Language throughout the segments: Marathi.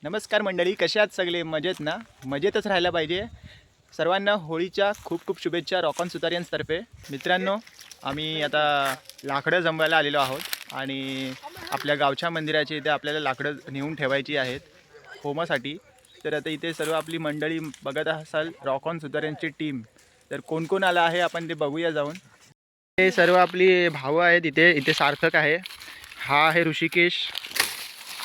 नमस्कार मंडळी, कसे आहात सगळे? मजेत ना? मजेतच राहायला पाहिजे. सर्वांना होळीच्या खूप खूप शुभेच्छा रॉक ऑन सुतारियन्सतर्फे. मित्रांनो, आम्ही आता लाकडं जमवायला आलेलो आहोत आणि आपल्या गावच्या मंदिराची इथे आपल्याला लाकडं नेऊन ठेवायची आहेत होमासाठी. तर आता इथे सर्व आपली मंडळी बघत असाल, रॉक ऑन सुतारियन्सची टीम. तर कोण कोण आलं आहे आपण ते बघूया जाऊन. हे सर्व आपली भाऊ आहेत. इथे सार्थक आहे, हा आहे ऋषिकेश,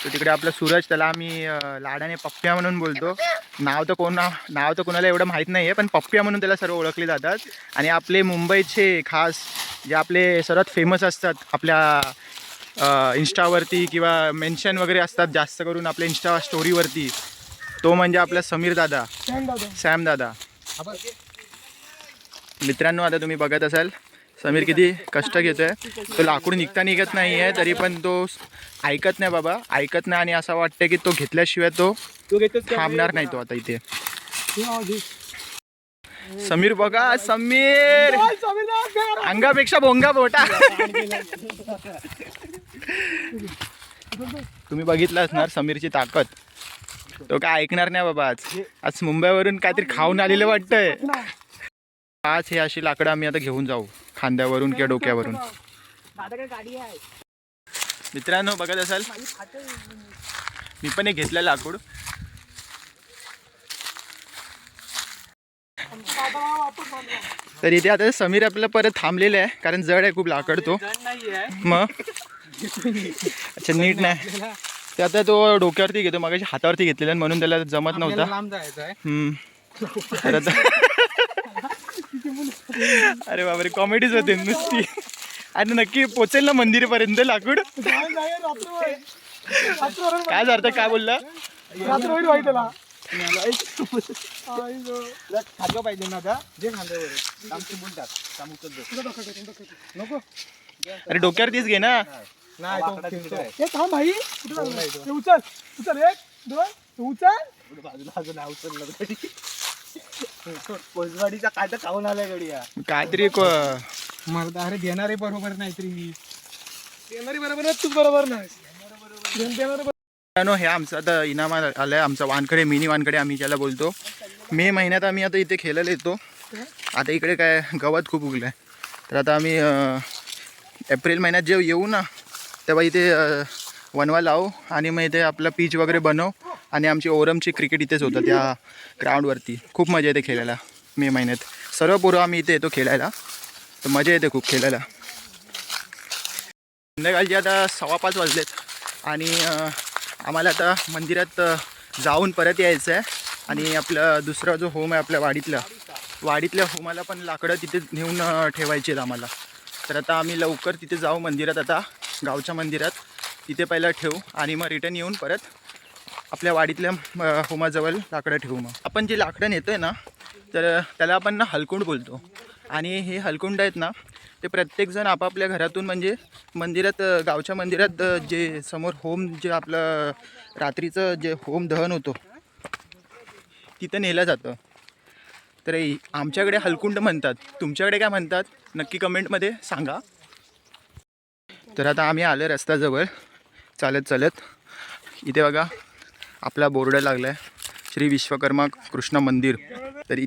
तो तिकडे आपला सूरज, त्याला आम्ही लाडाने पप्प्या म्हणून बोलतो. नाव तर कोणाला एवढं माहीत नाही आहे, पण पप्प्या म्हणून त्याला सर्व ओळखले जातात. आणि आपले मुंबईचे खास जे आपले सर्वात फेमस असतात आपल्या इंस्टावरती किंवा मेन्शन वगैरे असतात जास्त करून आपल्या इंस्टा स्टोरीवरती, तो म्हणजे आपला समीर दादा, सॅम दादा. मित्रांनो, आता तुम्ही बघत असाल समीर किती कष्ट घेतोय. तो लाकूड निघत नाही आहे, तरी पण तो ऐकत नाही बाबा, ऐकत नाही. आणि असं वाटतं की तो घेतल्याशिवाय तो थांबणार नाही. तो आता इथे समीर बघा, समीर अंगापेक्षा भोंगा मोठा. तुम्ही बघितलं असणार समीरची ताकद. तो काय ऐकणार नाही बाबा. आज मुंबईवरून काहीतरी खाऊन आलेलं वाटतंय. आज हे अशी लाकडं आम्ही आता घेऊन जाऊ खांद्यावरून किंवा डोक्यावरून. मित्रांनो, बघत असाल मी पण एक घेतलं लाकूड. तर इथे आता समीर आपल्याला परत थांबलेलं आहे, कारण जड आहे खूप लाकड. तो मग अच्छा नीट नाही, ते आता तो डोक्यावरती घेतो, मगाशी हातावरती घेतलेला म्हणून त्याला जमत नव्हता. अरे बापरे, कॉमेडीच होते नुसती. आणि नक्की पोचेल ना मंदिरपर्यंत लाकूड? काय झालं, काय बोलला? पाहिजे ना का जे अरे डोक्यावरतीच घे ना. पोचवाडीचा काय तर खाऊन आलाय गड्या, काहीतरी मला. अरे देणारे बरोबर नाही तरी देणारी बरोबर, तू बरोबर नाही. हे आमचं आता इनाम आलंय, आमचा वानखडे, मिनी वानखडे आम्ही ज्याला बोलतो. मे महिन्यात आम्ही आता इथे खेळायला येतो. आता इकडे काय गवत खूप उगलं आहे, तर आता आम्ही एप्रिल महिन्यात जेव्हा येऊ ना, तेव्हा इथे वनवा लावू आणि मग इथे आपला पीच वगैरे बनवू. आणि आमची ओरमची क्रिकेट इथेच होतं, त्या ग्राउंडवरती. खूप मजा येते खेळायला मे महिन्यात. सर्व पोरं आम्ही इथे येतो खेळायला, तर मजा येते खूप खेळायला. संध्याकाळचे आता 5:15 वाजलेत आणि आम्हाला आता मंदिरात जाऊन परत यायचं आहे. आणि आपला दुसरा जो होम आहे आपल्या वाडीतल्या होमाला पण लाकडं तिथे नेऊन ठेवायची आहेत आम्हाला. तर आता आम्ही लवकर तिथे जाऊ मंदिरात, आता गावच्या मंदिरात. तिथे पहिला ठेवू आणि मग रिटर्न येऊन परत आपल्या वाडीतल्या होमाजवळ लाकडं ठेवू. मग आपण जे लाकडं नेतो आहे ना, तर त्याला आपण ना हलकुंड बोलतो. आणि हे हलकुंड आहेत ना, ते प्रत्येकजण आपापल्या घरातून, म्हणजे मंदिरात, गावच्या मंदिरात जे समोर होम, जे आपलं रात्रीचं जे होम दहन होतो तिथं नेलं जातं. तर आमच्याकडे हलकुंड म्हणतात, तुमच्याकडे काय म्हणतात नक्की कमेंटमध्ये सांगा. तर आता आम्ही आलो रस्त्याजवळ चालत. इथे बघा आपला बोर्ड लागला आहे, श्री विश्वकर्मा कृष्ण मंदिर. तर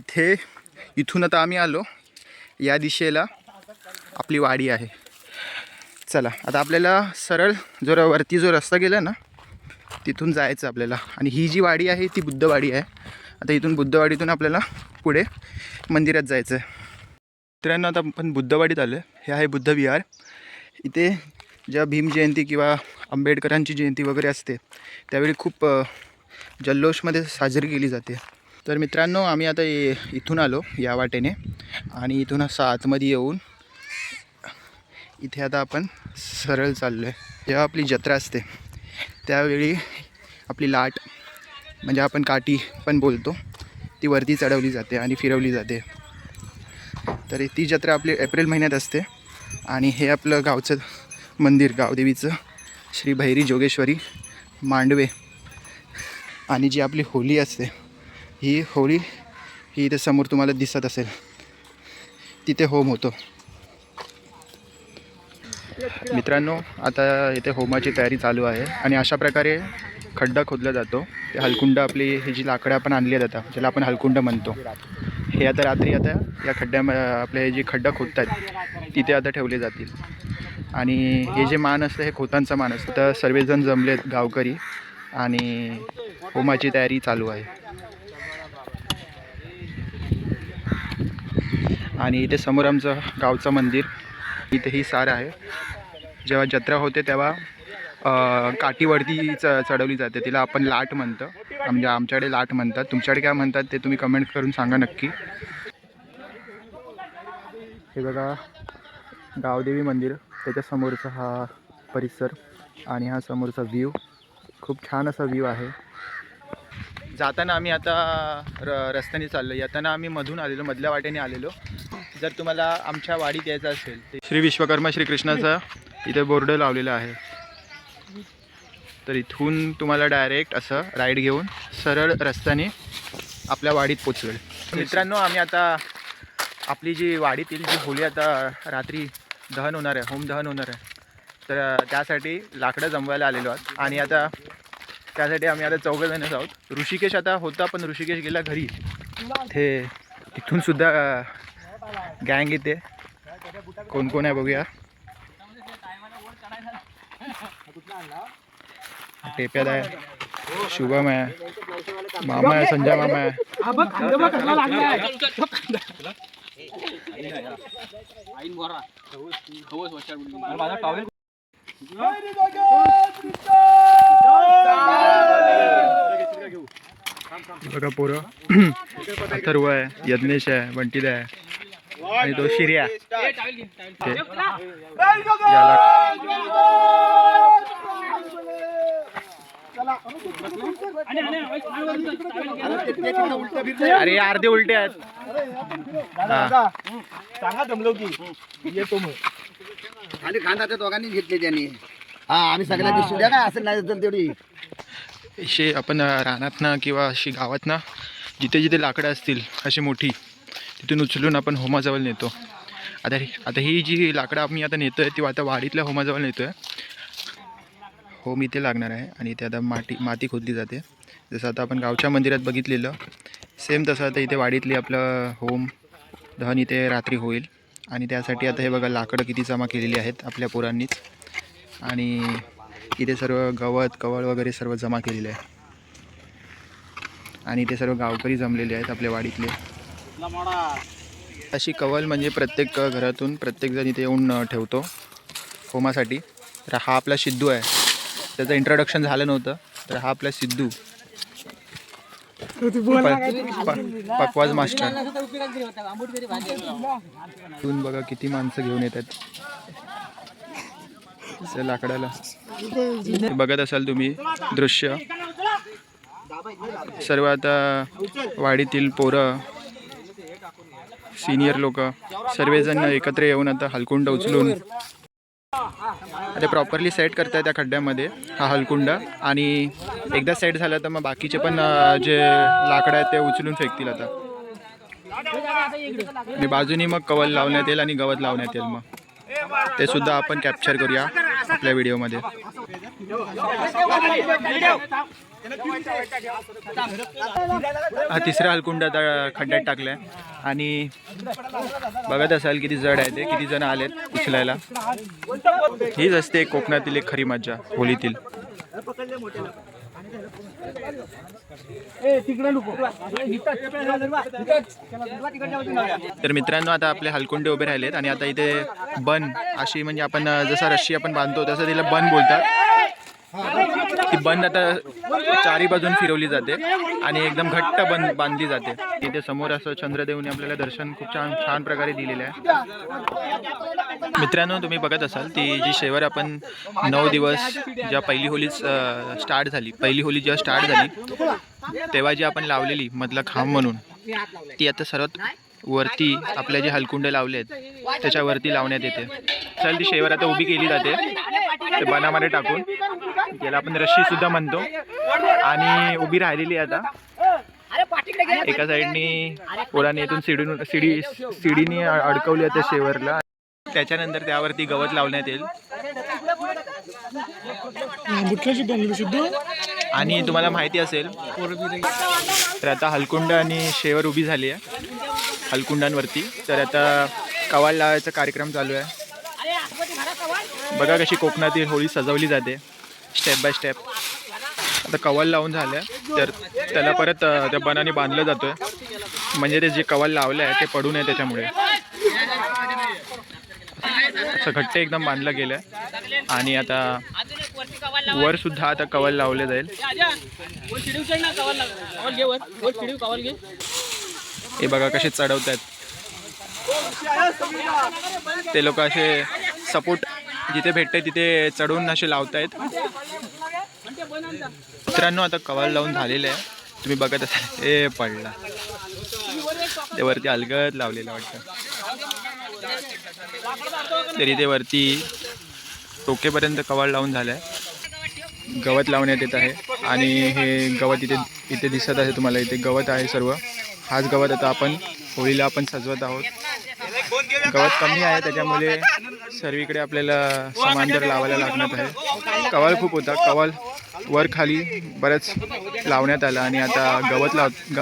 इथून आता आम्ही आलो, या दिशेला आपली वाडी आहे. चला आता आपल्याला सरळ वरती जो रस्ता गेला ना, तिथून जायचं आपल्याला. आणि ही जी वाडी आहे ती बुद्धवाडी आहे. आता इथून बुद्धवाडीतून आपल्याला पुढे मंदिरात जायचं आहे. मित्रांनो, आता आपण बुद्धवाडीत आलो आहे. हे आहे बुद्ध विहार. इथे जेव्हा भीम जयंती किंवा आंबेडकरांची जयंती वगैरे असते, त्यावेळी खूप जल्लोषमध्ये साजरी केली जाते. तर मित्रांनो, आम्ही आता इथून आलो या वाटेने, आणि इथून असं आतमध्ये येऊन इथे आता आपण सरळ चाललो आहे. जेव्हा आपली जत्रा असते त्यावेळी आपली लाट, म्हणजे आपण काठी पण बोलतो, ती वरती चढवली जाते आणि फिरवली जाते. तर ती जत्रा आपली एप्रिल महिन्यात असते. आणि हे आपलं गावचं मंदिर, गावदेवीचं, श्री भैरी जोगेश्वरी मांडवे. आणि जी आपली होळी असते, ही होळी ही इथे समोर तुम्हाला दिसत असेल, तिथे होम होतो. मित्रांनो, आता इथे होमाची तयारी चालू आहे. आणि अशा प्रकारे खड्डा खोदला जातो. ते हलकुंड आपली ही जी लाकडं आपण आणली जातात ज्याला आपण हलकुंड म्हणतो, हे आता रात्री आता या आपले जे खड्डा खोदतात तिथे आता ठेवले जातील. आणि हे जे मान असतं हे खोतांचं मान असतं. तर सर्वजण जमलेत गावकरी आणि होमाची तयारी चालू आहे. आणि इथे समोर आमचं गावचं मंदिर, इथे ही सार आहे. जेव्हा जत्रा होते तेव्हा काठीवरती चढवली जाते, तिला आपण लाट म्हणतो. म्हणजे आमच्याकडे लाट म्हणतात, तुमच्याकडे काय म्हणतात ते तुम्ही कमेंट करून सांगा नक्की. हे बघा गावदेवी मंदिर, त्याच्या समोरचा हा परिसर आणि हा समोरचा व्ह्यू, खूप छान असा व्ह्यू आहे. जाताना आम्ही आता रस्त्याने चाललो, येताना आम्ही मधून आलेलो, मधल्या वाटेने आलेलो. जर तुम्हाला आमच्या वाडीत यायचं असेल तर श्री विश्वकर्मा श्रीकृष्णाचा इथे बोर्ड लावलेला आहे. तर इथून तुम्हाला डायरेक्ट असं राईड घेऊन सरळ रस्त्याने आपल्या वाडीत पोचवेल. मित्रांनो, आम्ही आता आपली जी वाडीतील जी होळी आता रात्री दहन होणार आहे, होम दहन होणार आहे, तर त्यासाठी लाकडं जमवायला आलेलो आहोत. आणि आता त्यासाठी आम्ही आता 4 जणच आहोत. ऋषिकेश आता होता पण ऋषिकेश गेला घरी. ते तिथूनसुद्धा गँग येते. कोण कोण आहे बघूया. टेप्यात आहे, शुभम आहे, मामा आहे, संजय मामा आहे. बघा पोरं, अथर्व आहे, यज्ञेश आहे, बंटीदा आहे आणि तो शिर्या. अरे अर्धे उलटे आहेत. सांगा जमलो की येतो मग. आणि खांदा त्या दोघांनी घेतले त्यांनी. हा आम्ही सगळ्यांनी सुद्धा काय असेल नाही तर तेवढी अशी आपण रानातनं किंवा अशी गावातनं जिथे जिथे लाकडं असतील अशी मोठी, तिथून उचलून आपण होमाजवळ नेतो. आता ही जी लाकडं आम्ही आता नेतो आहे ती आता वाडीतल्या होमाजवळ नेतो आहे. होम इथे लागणार आहे आणि इथे आता माती खोदली जाते. जसं आता आपण गावच्या मंदिरात बघितलेलं सेम तसं आता इथे वाडीतली आपलं होम दहन इथे रात्री होईल. आणि त्यासाठी आता हे बघा लाकडं किती जमा केलेली आहेत आपल्या पोरांनीच. आणि इथे सर्व गवत कवळ वगैरे सर्व जमा केलेले आहे. आणि इथे सर्व गावकरी जमलेले आहेत आपल्या वाडीतले. अशी कवल म्हणजे प्रत्येक घरातून प्रत्येकजण इथे येऊन ठेवतो होमासाठी. तर हा आपला सिद्धू आहे, त्याचं इंट्रोडक्शन झालं नव्हतं. तर हा आपला सिद्धू पकवाज मास्टर. इथून बघा किती माणसं घेऊन येतात लाकडाला. बघत असाल तुम्ही दृश्य. सर्व आता वाडीतील पोरं, सिनियर लोक सर्वजण एकत्र येऊन आता हलकुंड उचलून आता प्रॉपरली सेट करतात त्या खड्ड्यामध्ये हा हलकुंड. आणि एकदा सेट झालं तर मग बाकीचे पण जे लाकडं आहेत ते उचलून फेकतील आता. आणि बाजूनी मग कवल लावण्यात येईल आणि गवत लावण्यात येईल. मग ते सुद्धा आपण कॅप्चर करूया आपल्या व्हिडिओमध्ये. हा तिसरा हलकुंड आता खड्ड्यात टाकलाय. आणि बघत असाल किती जड आहे ते, किती जण आलेत उचलायला. हीच असते कोकणातील एक खरी मज्जा होळीतील. तर मित्रांनो, आता आपले हलकुंडे उभे राहिलेत आणि आता इथे बन अशी म्हणजे आपण जसा रस्सी आपण बांधतो तसं तिला बन बोलतात. ती बंद आता चारी बाजून फिरवली जाते आणि एकदम घट्ट बांधली जाते. इथे समोर असं चंद्रदेवने आपल्याला दर्शन खूप छान प्रकारे दिलेलं आहे. मित्रांनो, तुम्ही बघत असाल ती जी शेवर आपण 9 दिवस जेव्हा पहिली होळी स्टार्ट झाली तेव्हा जी आपण लावलेली मधला खांब म्हणून, ती आता सर्वात वरती आपल्या जे हलकुंडे लावले आहेत त्याच्यावरती लावण्यात येते. चल ती शेवर आता उभी केली जाते ते बनामध्ये टाकून, त्याला आपण रस्सी सुद्धा म्हणतो. आणि उभी राहिलेली आहे आता. एका साईडनी पोराने इथून शिडीने अडकवली त्या शेवरला. त्याच्यानंतर त्यावरती गवत लावण्यात येईल. आणि तुम्हाला माहिती असेल तर आता हलकुंड आणि शेवर उभी झाली आहे हलकुंडांवरती. तर आता कवाल लावायचा कार्यक्रम चालू आहे. बघा कशी कोकणातील होळी सजवली जाते स्टेप बाय स्टेप. आता कवाल लावून झालं आहे तर त्याला परत त्या बनाने बांधलं जातं आहे म्हणजे ते जे कवाल लावलं आहे ते पडू नये त्याच्यामुळे. असं घट्ट एकदम बांधलं गेलं आहे आणि आता वर सुद्धा आता कवाल लावले जाईल. हे बघा कसे चढवत आहेत ते लोक. असे सपोर्ट जिथे भेटते तिथे चढवून असे लावतायत. मित्रांनो आता कवाल लावून झालेलं आहे तुम्ही बघत असाल. हे पडला ते वरती अलगद लावलेलं वाटतं. तरी ते वरती टोकेपर्यंत कवाल लावून झालं आहे. गवत लावण्यात येत आहे आणि हे गवत इथे दिसत आहे तुम्हाला. इथे गवत आहे सर्व. हाच गवत आता आपण होळीला आपण सजवत आहोत. गवत कमी आहे त्याच्यामुळे सर्वीकडे आपल्याला समांतर लावायला लागणार आहे. कवाल खूप होता. कवाल वर खाली बरंच लावण्यात आलं आणि आता गवत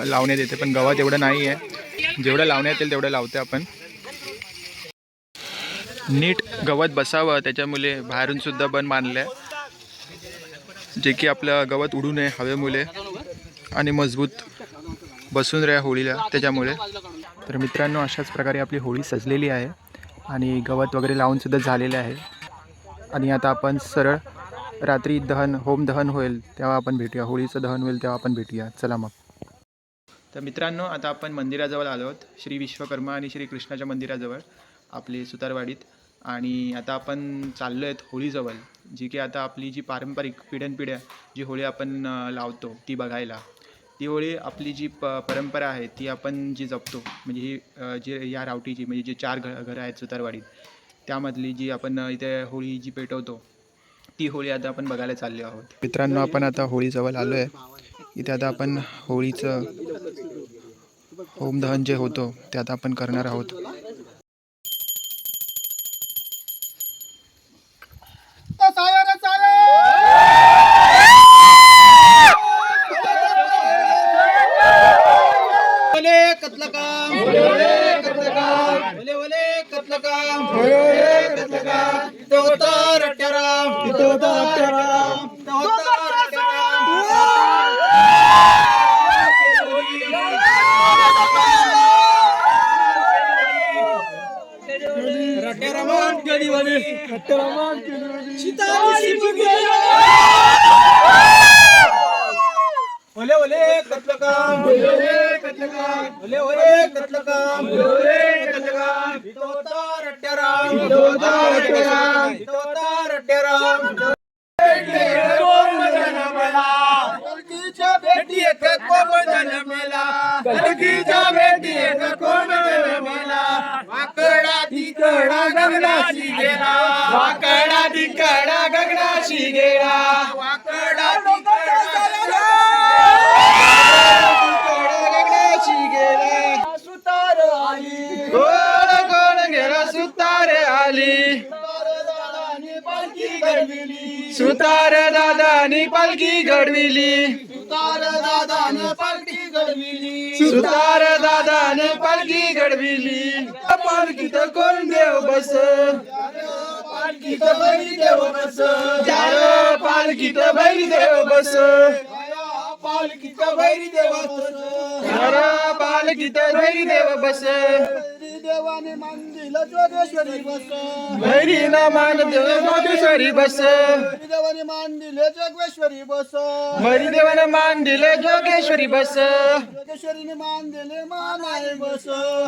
लावण्यात येते पण गवत एवढं नाही आहे. जेवढं लावण्यात येईल तेवढं लावतो आपण. नीट गवत बसावं त्याच्यामुळे बाहेरून सुद्धा बन बांधलं आहे जे की आपलं गवत उडू नये हवेमुळे आणि मजबूत बसून राहा होळीला त्याच्यामुळे. तर मित्रांनो अशाच प्रकारे आपली होळी सजलेली आहे आणि गवत वगैरे लावूनसुद्धा झालेलं आहे. आणि आता आपण सरळ रात्री होम दहन होईल तेव्हा आपण भेटूया. होळीचं दहन होईल तेव्हा आपण भेटूया. चला मग. तर मित्रांनो आता आपण मंदिराजवळ आलो आहोत. श्री विश्वकर्मा आणि श्री कृष्णाच्या मंदिराजवळ आपली सुतारवाडीत. आणि आता आपण चाललो आहेत होळीजवळ जी की आता आपली जी पारंपरिक पिढ्यानपिढ्या जी होळी आपण लावतो ती बघायला. ती होळी आपली जी परंपरा आहे ती आपण जी जपतो म्हणजे ही जी या रावटीची म्हणजे जी 4 घरं आहेत सुतारवाडीत त्यामधली जी आपण इथे होळी जी पेटवतो ती होळी आता आपण बघायला चाललो आहोत. मित्रांनो आपण आता होळीजवळ आलो आहे. इथे आता आपण होळीचं होमदहन जे होतो ते आता आपण करणार आहोत. सुतार दादानी पालखी घडविली. सुतार दादाने पालखी घडविली. पालखीत कोण देव बस पालखीत बैरी देव बस. पालखीत बैरी देव बस. पालखीत बैरी देव बस. पालखीत बैरी देव बस. देवाने मान दिलं जोगेश्वरी बस. भैरीना मान दिलं जोगेश्वरी बस. देवाने मान दिले जोगेश्वरी बस. भैरी देवाने मान दिले जोगेश्वरी बस. जोगेश्वरीने मान दिले मानाई बस.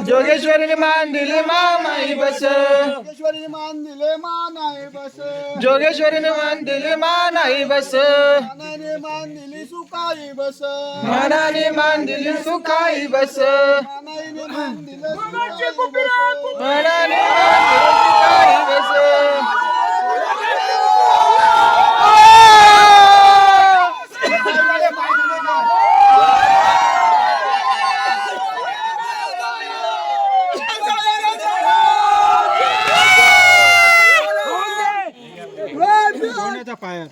जोगेश्वरीने मान दिले मामाई बस. जोगेश्वरीने मान दिले मानाई बस. जोगेश्वरीने मान दिले मानाई बस. मानाने मान दिली सुखाई बस. मानाने मान दिली सुखाई बस. मानाईने मान दिले मनाने बस. पाया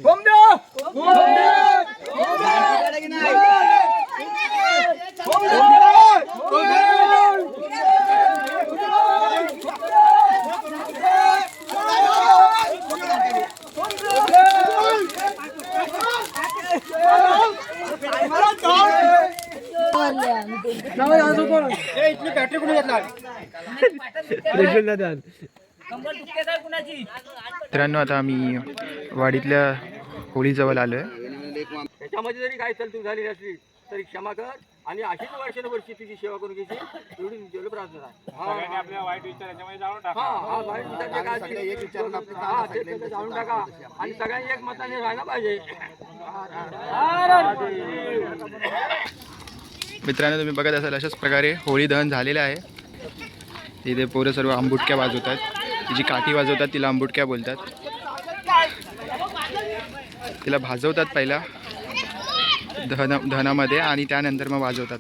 मित्रांनो आता आम्ही वाडीतल्या होळीजवळ आलो आहे. त्याच्यामध्ये जरी काय चलती झाली नसली तरी क्षमा कर आणि अशीच वर्षानुवर्षी तुझी सेवा करून घ्यायची एवढी तुझ्याला प्रार्थना आहे. आपल्या वाईट विचाराच्यामध्ये जाऊन हा हा वाईट विचाराच्या काळात एक विचारून आपली हा ते त्याचं जाळून टाका आणि सगळ्यांनी एक मताने राहायला पाहिजे. मित्रांनो तुम्ही बघत असाल अशाच प्रकारे होळी दहन झालेलं आहे. इथे पोरं सर्व आंबुटक्या वाजवतात. जी काठी वाजवतात तिला आंबुटक्या बोलतात. तिला भाजवतात पहिला दहनामध्ये आणि त्यानंतर मग वाजवतात.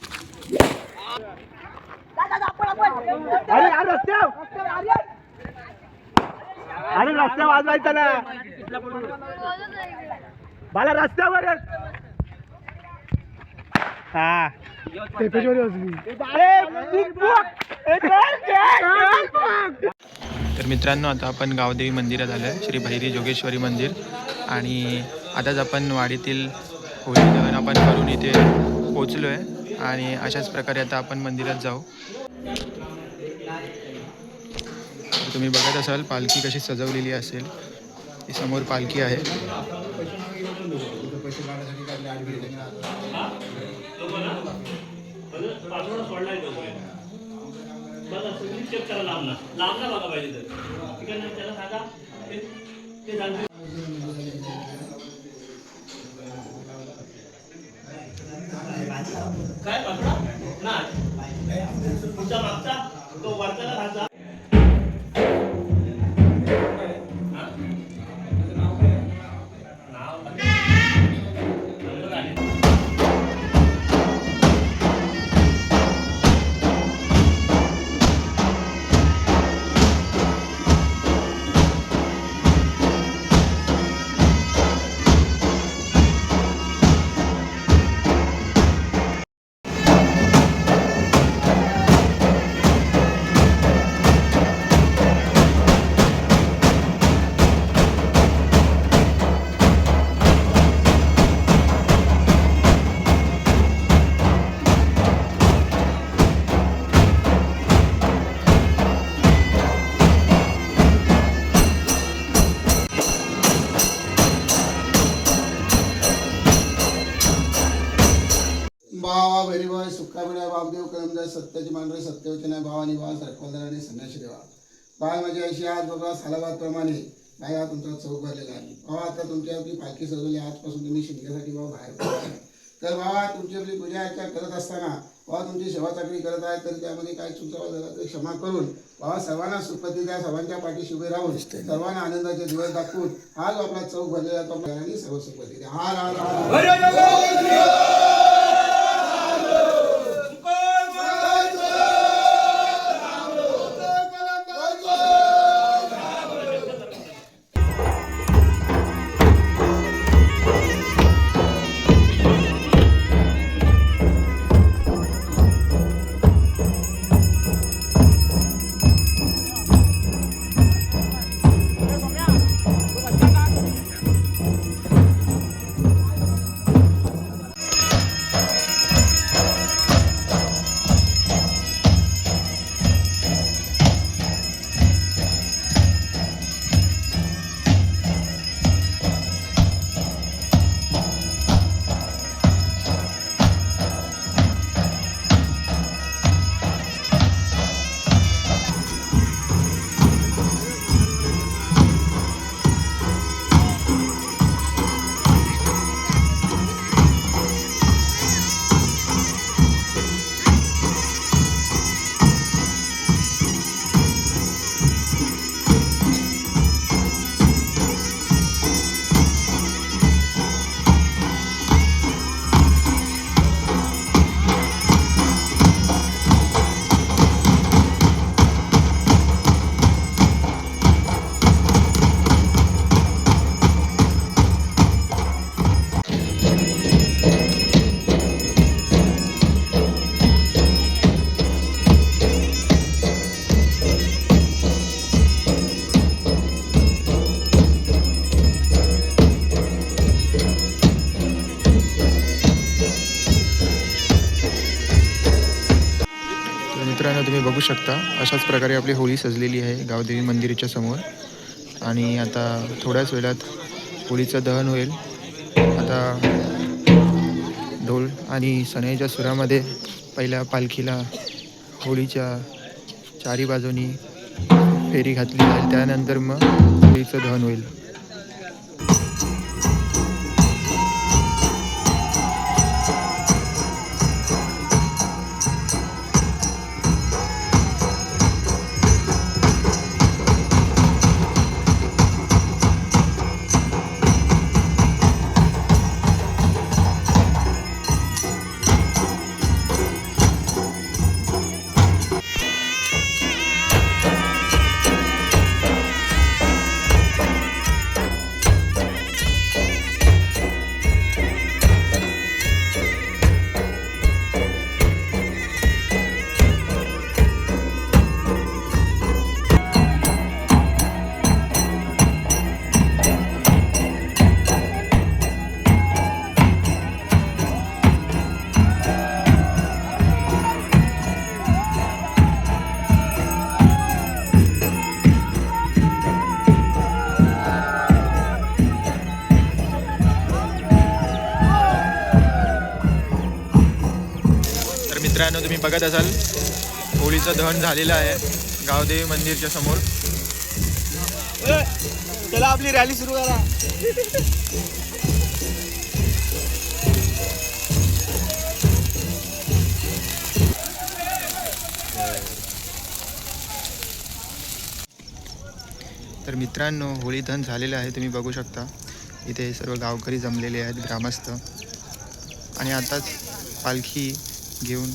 अरे रस्त्या वाजवायचा ना मला रस्त्यावर हा तर मित्रांनो आता आपण गावदेवी मंदिरात आलो आहे. श्री भैरी जोगेश्वरी मंदिर. आणि आताच आपण वाडीतील होळी दहन आपण करून इथे पोचलो आहे. आणि अशाच प्रकारे आता आपण मंदिरात जाऊ. तुम्ही बघत असाल पालखी कशी सजवलेली असेल. ती समोर पालखी आहे. काय पकडा ना तुमच्या मागचा तो वरच्याला राहता भावा भैरीभाई सुखाविडा वागदेव करमदाय सत्याची मांडरे सत्यवचना भावा निवास रखवालदाराने संन्याशी देवा. बाय माझी अशी आज बाबा सालाबादप्रमाणे बाय हा तुमचा चौक भरलेला आहे. भावा आता तुमची आपली पालखी सजवली. आजपासून तुम्ही शिंदे भाऊ बाहेर पडताय. तर भावा तुमची आपली पूजा अर्चा करत असताना भावा तुमची सेवा चाकरी करत आहे तर त्यामध्ये काही चुका झाला तर क्षमा करून भावा सर्वांना सुखपती द्या. सर्वांच्या पाठीशी उभे राहून सर्वांना आनंदाचे दिवस दाखवून हा जो आपला चौक भरलेला तो आपल्याला सर्व सुखपती द्या. हा तुम्ही बघू शकता अशाच प्रकारे आपली होळी सजलेली आहे गावदेवी मंदिराच्या समोर. आणि आता थोड्याच वेळात होळीचं दहन होईल. आता ढोल आणि सनईच्या सुरामध्ये पहिल्या पालखीला होळीच्या चारी बाजूनी फेरी घातली जाईल. त्यानंतर मग होळीचं दहन होईल. मित्रांनो तुम्ही बघत असाल होळीचं दहन झालेलं आहे गावदेवी मंदिरच्या समोर. चला आपली रॅली सुरू करा. तर मित्रांनो होळी दहन झालेलं आहे तुम्ही बघू शकता. इथे सर्व गावकरी जमलेले आहेत ग्रामस्थ. आणि आताच पालखी घेऊन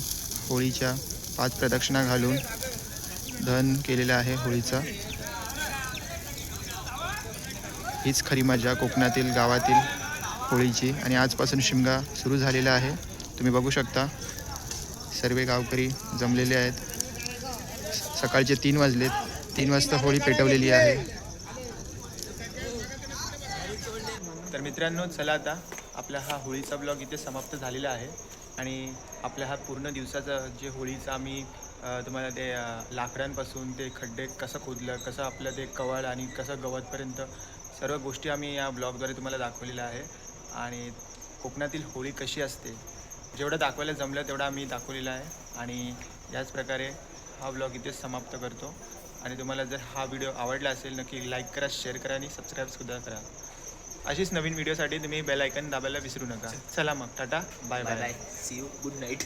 होळीच्या 5 प्रदक्षिणा घालून दहन केलेलं आहे होळीचं. हीच खरी मजा कोकणातील गावातील होळीची. आणि आजपासून शिमगा सुरू झालेला आहे तुम्ही बघू शकता. सर्व गावकरी जमलेले आहेत. सकाळचे 3 वाजलेत. 3 वाजता होळी पेटवलेली आहे. तर मित्रांनो चला आता आपला हा होळीचा ब्लॉग इथे समाप्त झालेला आहे. आणि आपल्या हा पूर्ण दिवसाचा जे होळीचं आम्ही तुम्हाला ते लाकडांपासून ते खड्डे कसं खोदलं, कसं आपलं ते कवळ आणि कसं गवतपर्यंत सर्व गोष्टी आम्ही या ब्लॉगद्वारे तुम्हाला दाखवलेल्या आहे. आणि कोकणातील होळी कशी असते जेवढं दाखवायला जमलं तेवढं आम्ही दाखवलेलं आहे. आणि याच प्रकारे हा ब्लॉग इथेच समाप्त करतो. आणि तुम्हाला जर हा व्हिडिओ आवडला असेल नक्की लाईक करा, शेअर करा आणि सबस्क्राईबसुद्धा करा. अशीच नवीन व्हिडिओसाठी तुम्ही बेल आयकन दाबायला विसरू नका. चला मग tata, bye bye. See you, good night.